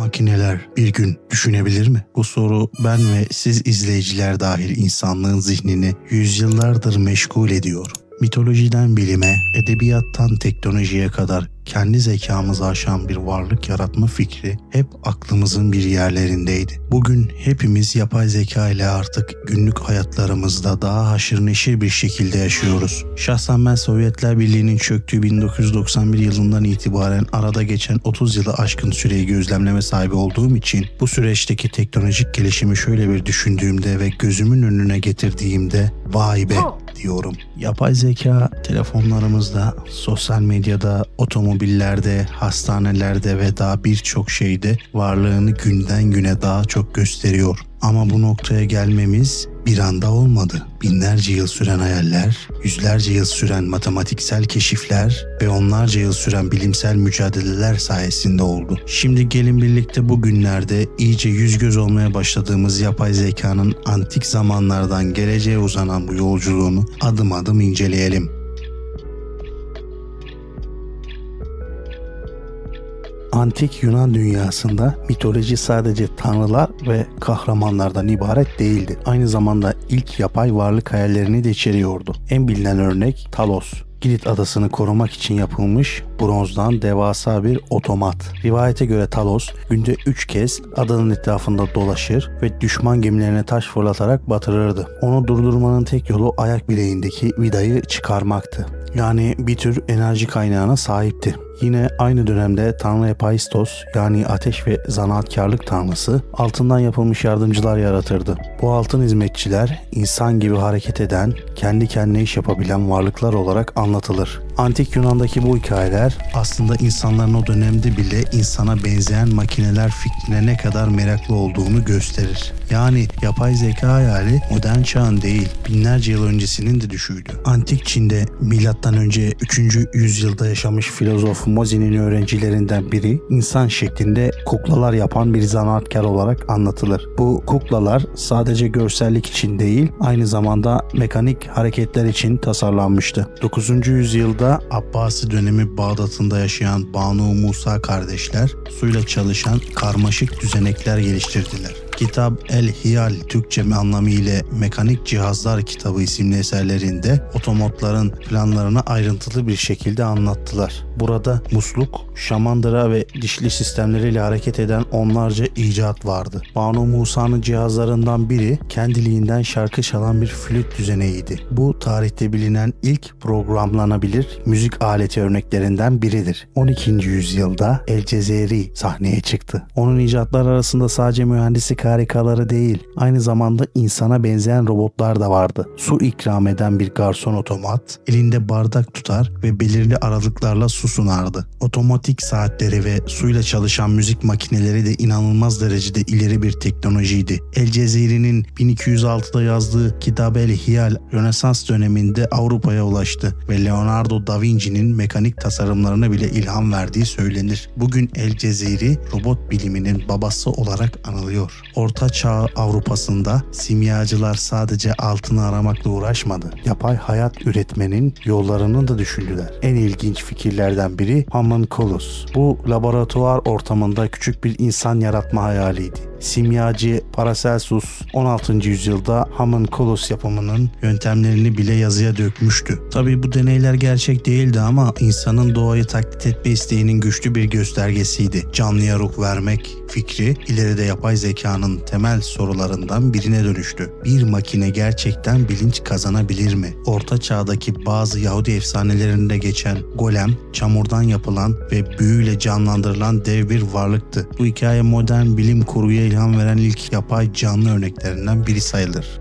Makineler bir gün düşünebilir mi? Bu soru ben ve siz izleyiciler dahil insanlığın zihnini yüzyıllardır meşgul ediyor. Mitolojiden bilime, edebiyattan teknolojiye kadar kendi zekamızı aşan bir varlık yaratma fikri hep aklımızın bir yerlerindeydi. Bugün hepimiz yapay zeka ile artık günlük hayatlarımızda daha haşır neşir bir şekilde yaşıyoruz. Şahsen ben Sovyetler Birliği'nin çöktüğü 1991 yılından itibaren arada geçen 30 yılı aşkın süreyi gözlemleme sahibi olduğum için bu süreçteki teknolojik gelişimi şöyle bir düşündüğümde ve gözümün önüne getirdiğimde vay be diyorum. Yapay zeka telefonlarımızda, sosyal medyada, otomobillerde, hastanelerde ve daha birçok şeyde varlığını günden güne daha çok gösteriyor. Ama bu noktaya gelmemiz bir anda olmadı. Binlerce yıl süren hayaller, yüzlerce yıl süren matematiksel keşifler ve onlarca yıl süren bilimsel mücadeleler sayesinde oldu. Şimdi gelin birlikte bugünlerde iyice yüz göz olmaya başladığımız yapay zekanın antik zamanlardan geleceğe uzanan bu yolculuğunu adım adım inceleyelim. Antik Yunan dünyasında mitoloji sadece tanrılar ve kahramanlardan ibaret değildi. Aynı zamanda ilk yapay varlık hayallerini de içeriyordu. En bilinen örnek Talos. Girit adasını korumak için yapılmış bronzdan devasa bir otomat. Rivayete göre Talos günde 3 kez adanın etrafında dolaşır ve düşman gemilerine taş fırlatarak batırırdı. Onu durdurmanın tek yolu ayak bileğindeki vidayı çıkarmaktı. Yani bir tür enerji kaynağına sahipti. Yine aynı dönemde Tanrı Hephaistos yani ateş ve zanaatkarlık tanrısı altından yapılmış yardımcılar yaratırdı. Bu altın hizmetçiler insan gibi hareket eden, kendi kendine iş yapabilen varlıklar olarak anlatılır. Antik Yunan'daki bu hikayeler aslında insanların o dönemde bile insana benzeyen makineler fikrine ne kadar meraklı olduğunu gösterir. Yani yapay zeka hayali modern çağın değil, binlerce yıl öncesinin de düşüydü. Antik Çin'de M.Ö. 3. yüzyılda yaşamış filozof Mozi'nin öğrencilerinden biri insan şeklinde kuklalar yapan bir zanaatkar olarak anlatılır. Bu kuklalar sadece görsellik için değil, aynı zamanda mekanik hareketler için tasarlanmıştı. 9. yüzyılda Abbasi dönemi Bağdat'ında yaşayan Banu Musa kardeşler suyla çalışan karmaşık düzenekler geliştirdiler. Kitap El-Hiyal Türkçe anlamıyla Mekanik Cihazlar Kitabı isimli eserlerinde otomotların planlarını ayrıntılı bir şekilde anlattılar. Burada musluk, şamandıra ve dişli sistemleriyle hareket eden onlarca icat vardı. Banu Musa'nın cihazlarından biri kendiliğinden şarkı çalan bir flüt düzeneğiydi. Bu tarihte bilinen ilk programlanabilir müzik aleti örneklerinden biridir. 12. yüzyılda El Cezeri sahneye çıktı. Onun icatları arasında sadece mühendislik harikaları değil, aynı zamanda insana benzeyen robotlar da vardı. Su ikram eden bir garson otomat, elinde bardak tutar ve belirli aralıklarla su sunardı. Otomatik saatleri ve suyla çalışan müzik makineleri de inanılmaz derecede ileri bir teknolojiydi. El Cezeri'nin 1206'da yazdığı Kitab el-Hiyal, Rönesans döneminde Avrupa'ya ulaştı ve Leonardo da Vinci'nin mekanik tasarımlarına bile ilham verdiği söylenir. Bugün El Cezeri, robot biliminin babası olarak anılıyor. Orta Çağ Avrupa'sında simyacılar sadece altını aramakla uğraşmadı. Yapay hayat üretmenin yollarını da düşündüler. En ilginç fikirlerden biri Homunculus. Bu laboratuvar ortamında küçük bir insan yaratma hayaliydi. Simyacı Paracelsus 16. yüzyılda Homunculus yapımının yöntemlerini bile yazıya dökmüştü. Tabii bu deneyler gerçek değildi ama insanın doğayı taklit etme isteğinin güçlü bir göstergesiydi. Canlıya ruh vermek fikri ileride yapay zekanın temel sorularından birine dönüştü. Bir makine gerçekten bilinç kazanabilir mi? Orta Çağ'daki bazı Yahudi efsanelerinde geçen golem, çamurdan yapılan ve büyüyle canlandırılan dev bir varlıktı. Bu hikaye modern bilim kurguya ilham veren ilk yapay canlı örneklerinden biri sayılır.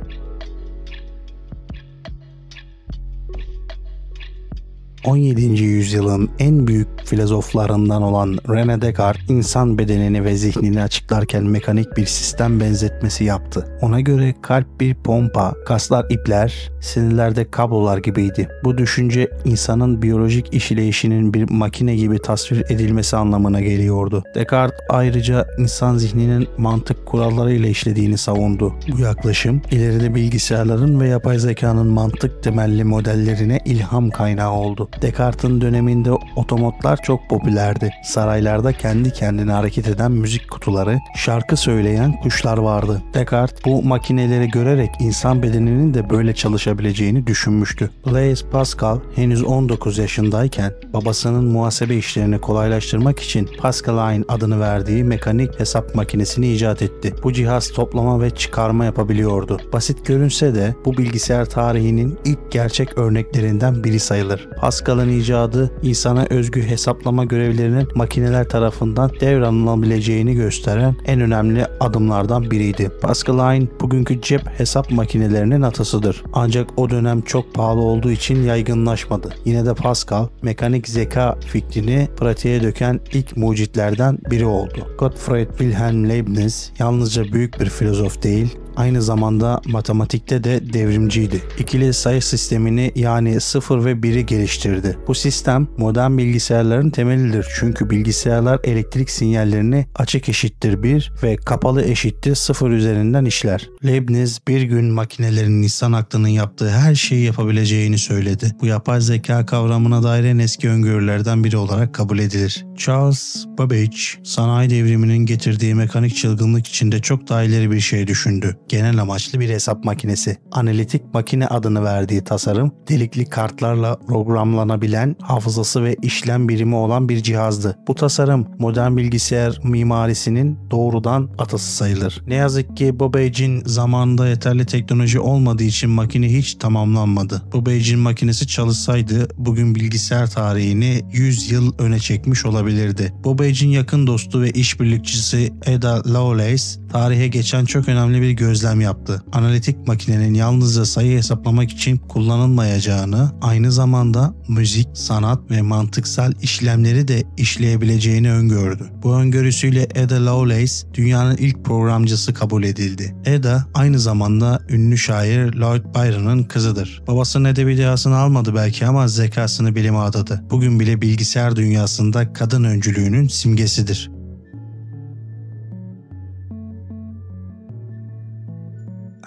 17. yüzyılın en büyük filozoflarından olan René Descartes, insan bedenini ve zihnini açıklarken mekanik bir sistem benzetmesi yaptı. Ona göre kalp bir pompa, kaslar ipler, sinirlerde kablolar gibiydi. Bu düşünce insanın biyolojik işleyişinin bir makine gibi tasvir edilmesi anlamına geliyordu. Descartes ayrıca insan zihninin mantık kurallarıyla işlediğini savundu. Bu yaklaşım ileride bilgisayarların ve yapay zekanın mantık temelli modellerine ilham kaynağı oldu. Descartes'in döneminde otomatlar çok popülerdi. Saraylarda kendi kendine hareket eden müzik kutuları, şarkı söyleyen kuşlar vardı. Descartes bu makineleri görerek insan bedeninin de böyle çalışabileceğini düşünmüştü. Blaise Pascal henüz 19 yaşındayken babasının muhasebe işlerini kolaylaştırmak için Pascaline adını verdiği mekanik hesap makinesini icat etti. Bu cihaz toplama ve çıkarma yapabiliyordu. Basit görünse de bu bilgisayar tarihinin ilk gerçek örneklerinden biri sayılır. Pascal'ın icadı insana özgü hesaplama görevlerinin makineler tarafından devralınabileceğini gösteren en önemli adımlardan biriydi. Pascaline bugünkü cep hesap makinelerinin atasıdır. Ancak o dönem çok pahalı olduğu için yaygınlaşmadı. Yine de Pascal mekanik zeka fikrini pratiğe döken ilk mucitlerden biri oldu. Gottfried Wilhelm Leibniz yalnızca büyük bir filozof değil, aynı zamanda matematikte de devrimciydi. İkili sayı sistemini yani 0 ve 1'i geliştirdi. Bu sistem modern bilgisayarların temelidir. Çünkü bilgisayarlar elektrik sinyallerini açık eşittir 1 ve kapalı eşittir 0 üzerinden işler. Leibniz bir gün makinelerin insan aklının yaptığı her şeyi yapabileceğini söyledi. Bu yapay zeka kavramına dair en eski öngörülerden biri olarak kabul edilir. Charles Babbage, sanayi devriminin getirdiği mekanik çılgınlık içinde çok daha ileri bir şey düşündü. Genel amaçlı bir hesap makinesi. Analitik makine adını verdiği tasarım, delikli kartlarla programlanabilen, hafızası ve işlem birimi olan bir cihazdı. Bu tasarım modern bilgisayar mimarisinin doğrudan atası sayılır. Ne yazık ki Babbage'in zamanında yeterli teknoloji olmadığı için makine hiç tamamlanmadı. Babbage'in makinesi çalışsaydı bugün bilgisayar tarihini 100 yıl öne çekmiş olabilirdi. Babbage'in yakın dostu ve işbirlikçisi Ada Lovelace tarihe geçen çok önemli bir gözlem yaptı. Analitik makinenin yalnızca sayı hesaplamak için kullanılmayacağını, aynı zamanda müzik, sanat ve mantıksal işlemleri de işleyebileceğini öngördü. Bu öngörüsüyle Ada Lovelace dünyanın ilk programcısı kabul edildi. Ada aynı zamanda ünlü şair Lord Byron'ın kızıdır. Babasının edebi dehasını almadı belki ama zekasını bilime adadı. Bugün bile bilgisayar dünyasında kadın öncülüğünün simgesidir.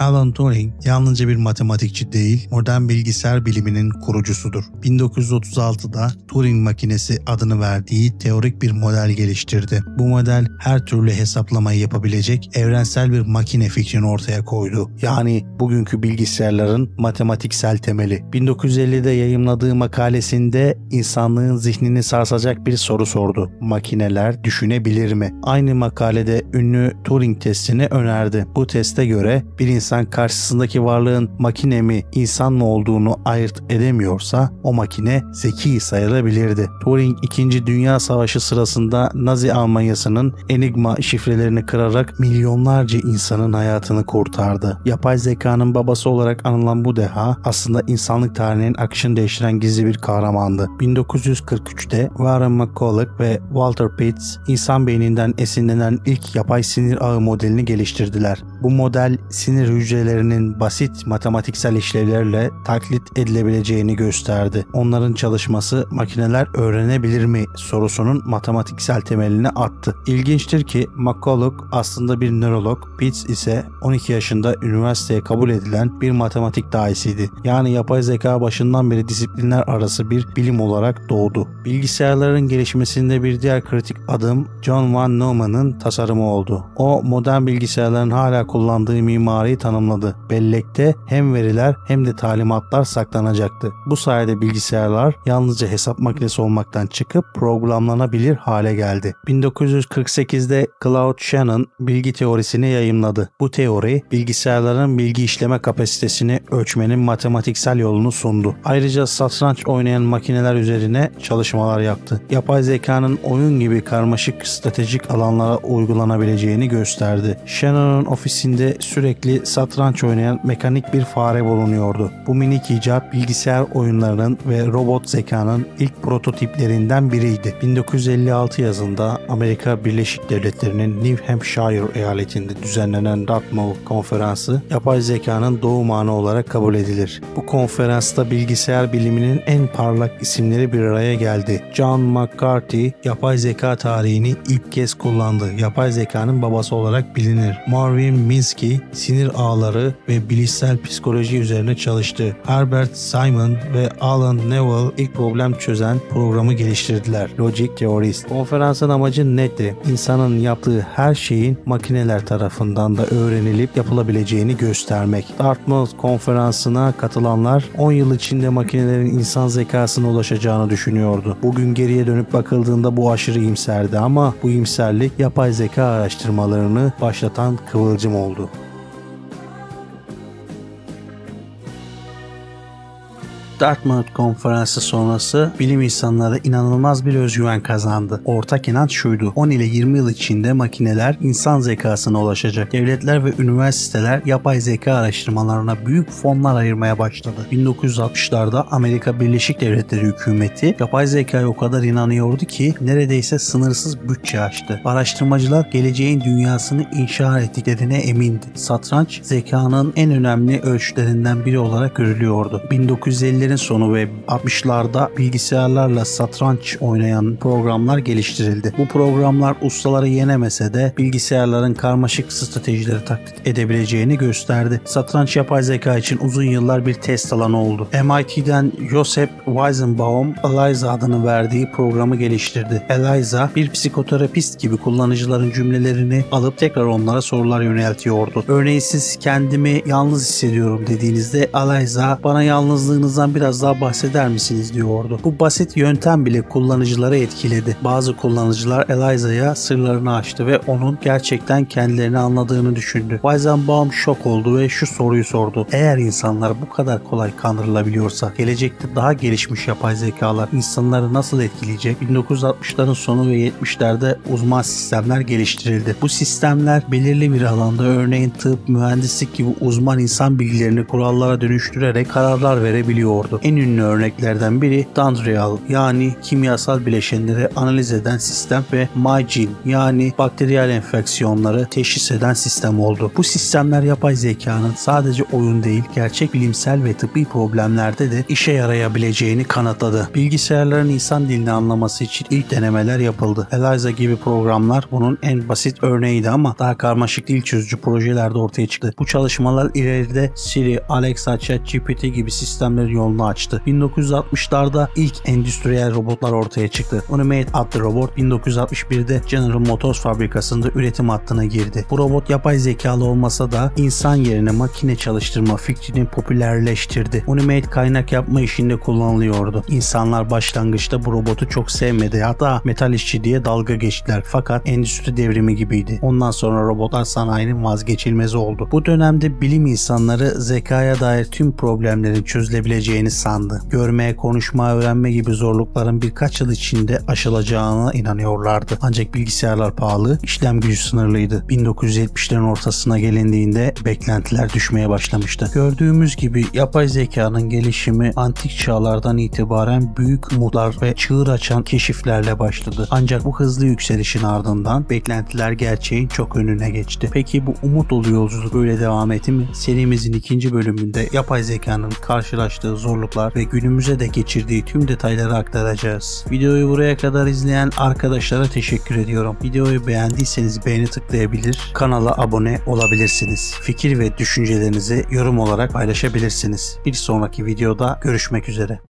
Alan Turing yalnızca bir matematikçi değil, modern bilgisayar biliminin kurucusudur. 1936'da Turing makinesi adını verdiği teorik bir model geliştirdi. Bu model her türlü hesaplamayı yapabilecek evrensel bir makine fikrini ortaya koydu. Yani bugünkü bilgisayarların matematiksel temeli. 1950'de yayımladığı makalesinde insanlığın zihnini sarsacak bir soru sordu. Makineler düşünebilir mi? Aynı makalede ünlü Turing testini önerdi. Bu teste göre bir insan karşısındaki varlığın makine mi, insan mı olduğunu ayırt edemiyorsa o makine zeki sayılabilirdi. Turing 2. Dünya Savaşı sırasında Nazi Almanyası'nın Enigma şifrelerini kırarak milyonlarca insanın hayatını kurtardı. Yapay zekanın babası olarak anılan bu deha aslında insanlık tarihinin akışını değiştiren gizli bir kahramandı. 1943'te Warren McCulloch ve Walter Pitts insan beyninden esinlenen ilk yapay sinir ağı modelini geliştirdiler. Bu model sinir hücrelerinin basit matematiksel işlevlerle taklit edilebileceğini gösterdi. Onların çalışması makineler öğrenebilir mi sorusunun matematiksel temelini attı. İlginçtir ki McCulloch aslında bir nörolog, Pitts ise 12 yaşında üniversiteye kabul edilen bir matematik dahisiydi. Yani yapay zeka başından beri disiplinler arası bir bilim olarak doğdu. Bilgisayarların gelişmesinde bir diğer kritik adım John von Neumann'ın tasarımı oldu. O modern bilgisayarların hala kullandığı mimariyi tanımladı. Bellekte hem veriler hem de talimatlar saklanacaktı. Bu sayede bilgisayarlar yalnızca hesap makinesi olmaktan çıkıp programlanabilir hale geldi. 1948'de Claude Shannon bilgi teorisini yayımladı. Bu teori bilgisayarların bilgi işleme kapasitesini ölçmenin matematiksel yolunu sundu. Ayrıca satranç oynayan makineler üzerine çalışmalar yaptı. Yapay zekanın oyun gibi karmaşık stratejik alanlara uygulanabileceğini gösterdi. Shannon'un ofisinde sürekli satranç oynayan mekanik bir fare bulunuyordu. Bu minik icat bilgisayar oyunlarının ve robot zekanın ilk prototiplerinden biriydi. 1956 yazında Amerika Birleşik Devletleri'nin New Hampshire eyaletinde düzenlenen Dartmouth Konferansı yapay zekanın doğum anı olarak kabul edilir. Bu konferansta bilgisayar biliminin en parlak isimleri bir araya geldi. John McCarthy yapay zeka tarihini ilk kez kullandı. Yapay zekanın babası olarak bilinir. Marvin Minsky sinir ağları ve bilişsel psikoloji üzerine çalıştı. Herbert Simon ve Alan Neville ilk problem çözen programı geliştirdiler. Logic Theorist. Konferansın amacı netti? İnsanın yaptığı her şeyin makineler tarafından da öğrenilip yapılabileceğini göstermek. Dartmouth konferansına katılanlar 10 yıl içinde makinelerin insan zekasına ulaşacağını düşünüyordu. Bugün geriye dönüp bakıldığında bu aşırı iyimserdi ama bu iyimserlik yapay zeka araştırmalarını başlatan kıvılcım oldu. Dartmouth konferansı sonrası bilim insanları inanılmaz bir özgüven kazandı. Ortak inanç şuydu: 10 ile 20 yıl içinde makineler insan zekasına ulaşacak. Devletler ve üniversiteler yapay zeka araştırmalarına büyük fonlar ayırmaya başladı. 1960'larda Amerika Birleşik Devletleri hükümeti yapay zekaya o kadar inanıyordu ki neredeyse sınırsız bütçe açtı. Araştırmacılar geleceğin dünyasını inşa ettiklerine emindi. Satranç zekanın en önemli ölçütlerinden biri olarak görülüyordu. 1950'lerin sonu ve 60'larda bilgisayarlarla satranç oynayan programlar geliştirildi. Bu programlar ustaları yenemese de bilgisayarların karmaşık stratejileri taklit edebileceğini gösterdi. Satranç yapay zeka için uzun yıllar bir test alanı oldu. MIT'den Joseph Weizenbaum, ELIZA adını verdiği programı geliştirdi. ELIZA bir psikoterapist gibi kullanıcıların cümlelerini alıp tekrar onlara sorular yöneltiyordu. Örneğin siz kendimi yalnız hissediyorum dediğinizde ELIZA bana yalnızlığınızdan biraz daha bahseder misiniz diyordu. Bu basit yöntem bile kullanıcıları etkiledi. Bazı kullanıcılar ELIZA'ya sırlarını açtı ve onun gerçekten kendilerini anladığını düşündü. Weizenbaum şok oldu ve şu soruyu sordu: eğer insanlar bu kadar kolay kandırılabiliyorsa gelecekte daha gelişmiş yapay zekalar insanları nasıl etkileyecek? 1960'ların sonu ve 70'lerde uzman sistemler geliştirildi. Bu sistemler belirli bir alanda, örneğin tıp, mühendislik gibi uzman insan bilgilerini kurallara dönüştürerek kararlar verebiliyordu. En ünlü örneklerden biri Dandrial yani kimyasal bileşenleri analiz eden sistem ve MyGene yani bakteriyel enfeksiyonları teşhis eden sistem oldu. Bu sistemler yapay zekanın sadece oyun değil, gerçek bilimsel ve tıbbi problemlerde de işe yarayabileceğini kanıtladı. Bilgisayarların insan dilini anlaması için ilk denemeler yapıldı. ELIZA gibi programlar bunun en basit örneğiydi ama daha karmaşık dil çözücü projelerde ortaya çıktı. Bu çalışmalar ileride Siri, Alexa, ChatGPT gibi sistemlerin yolunu açtı. 1960'larda ilk endüstriyel robotlar ortaya çıktı. Unimate adlı robot 1961'de General Motors fabrikasında üretim hattına girdi. Bu robot yapay zekalı olmasa da insan yerine makine çalıştırma fikrini popülerleştirdi. Unimate kaynak yapma işinde kullanılıyordu. İnsanlar başlangıçta bu robotu çok sevmedi, hatta metal işçi diye dalga geçtiler. Fakat endüstri devrimi gibiydi. Ondan sonra robotlar sanayinin vazgeçilmezi oldu. Bu dönemde bilim insanları zekaya dair tüm problemlerin çözülebileceğini sandı. Görme, konuşma, öğrenme gibi zorlukların birkaç yıl içinde aşılacağına inanıyorlardı. Ancak bilgisayarlar pahalı, işlem gücü sınırlıydı. 1970'lerin ortasına gelindiğinde beklentiler düşmeye başlamıştı. Gördüğümüz gibi yapay zekanın gelişimi antik çağlardan itibaren büyük umutlar ve çığır açan keşiflerle başladı. Ancak bu hızlı yükselişin ardından beklentiler gerçeğin çok önüne geçti. Peki bu umut dolu yolculuk böyle devam etti mi? Serimizin ikinci bölümünde yapay zekanın karşılaştığı zorluklar ve günümüze de geçirdiği tüm detayları aktaracağız. Videoyu buraya kadar izleyen arkadaşlara teşekkür ediyorum. Videoyu beğendiyseniz beğeni tıklayabilir, kanala abone olabilirsiniz. Fikir ve düşüncelerinizi yorum olarak paylaşabilirsiniz. Bir sonraki videoda görüşmek üzere.